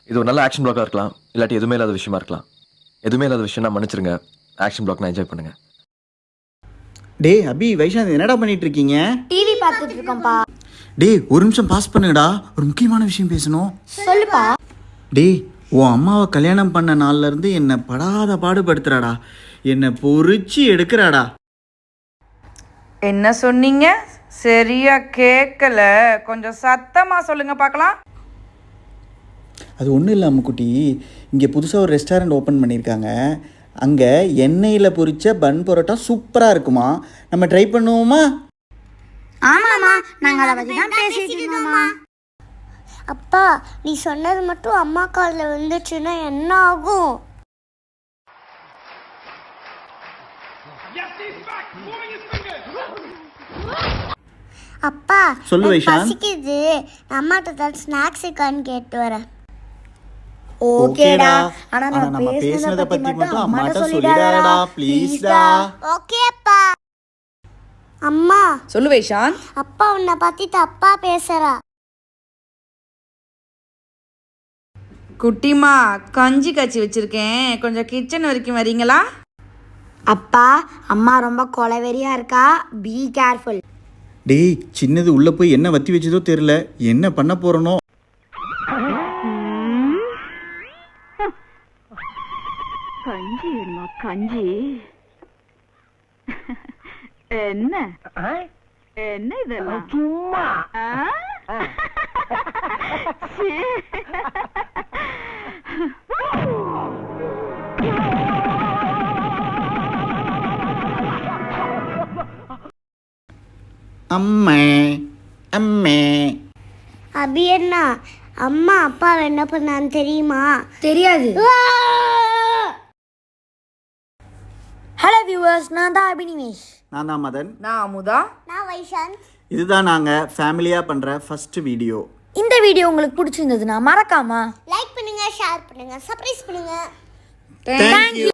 இது ஒரு நல்ல ஆக்ஷன் பிளாக்கா இருக்கலாம், இல்லாட்டி எதுவுமே இல்லாத விஷயமா இருக்கலாம். எதுவுமே இல்லாத விஷயம்னா மன்னிச்சிருங்க. ஆக்ஷன் பிளாக் நான் என்ஜாய் பண்ணுங்க. டேய் அபி, வைஷாந்த் என்னடா பண்ணிட்டு இருக்கீங்க? டிவி பார்த்துட்டு இருக்கோம்ப்பா. டேய் ஒரு நிமிஷம் பாஸ் பண்ணுங்கடா, ஒரு முக்கியமான விஷயம் பேசணும். சொல்லுப்பா. டேய் உன் அம்மாவை கல்யாணம் பண்ண நாள்ல இருந்து என்னை படாத பாடுபடுத்துறாடா, என்னை பொறிச்சு எடுக்கிறாடா. என்ன சொன்னீங்க? சரியா கேட்கல, கொஞ்சம் சத்தமா சொல்லுங்க பார்க்கலாம். அது ஒன்றும் இல்லை அம்முக்குட்டி, இங்கே புதுசாக ஒரு ரெஸ்டாரண்ட் ஓப்பன் பண்ணியிருக்காங்க. அங்கே எண்ணெயில் பொரிச்ச பன் பரோட்டா சூப்பராக இருக்குமா, நம்ம ட்ரை பண்ணுவோமா? ஆமாம்மா, நாங்கள் அதை பற்றி தான் பேசிட்டு இருந்தோம்மா. அப்பா, நீ சொன்னது மட்டும் அம்மா காலில் வந்துச்சுன்னா என்ன ஆகும்? அப்பா சொல்லு வைஷாந்த். பசிக்குது, அம்மாட்ட தான் ஸ்நாக்ஸ் இருக்கான்னு கேட்டு வரேன். ஓகேடா, ஆனா நம்ம நம்ம பேசுனத பேசுனத பத்தி மட்டும் அம்மாட்ட சொல்லிடாதடா சொல்லிடாதடா ப்ளீஸ்டா. ஓகேப்பா. அம்மா, சொல்லு வைஷாந்த். அப்பா உன்னை பத்தி தப்பா பேசுறா. குட்டிமா, கஞ்சி காய்ச்சி வச்சிருக்கேன், கொஞ்சம் கிச்சன் வரைக்கும் வரீங்களா? அப்பா, அம்மா ரொம்ப கொலவெறியா இருக்கா, பி கேர்ஃபுல். டேய் சின்னது உள்ளே போய் என்ன வத்தி வச்சதோ தெரியல, என்ன பண்ண போகிறனோ. கஞ்சி வேணுமா? கஞ்சி என்ன என்ன இதெல்லாம் சும்மா அம்மே அம்மே. அபி என்ன, அம்மா அப்பா என்ன பண்ணான்னு தெரியுமா? தெரியாது. ஹலோ வியூவர்ஸ், நான் தான் அபினிவேஷ். நான் தான் மதன். நான் அமுதா. நான் வைஷாந்த். இதுதான் நாங்கள் ஃபேமிலியாக பண்ணுற ஃபஸ்ட்டு வீடியோ. இந்த வீடியோ உங்களுக்கு பிடிச்சிருந்ததுன்னா மறக்காம லைக் பண்ணுங்க, ஷேர் பண்ணுங்க, சப்ஸ்கிரைப் பண்ணுங்க. தேங்க்யூ.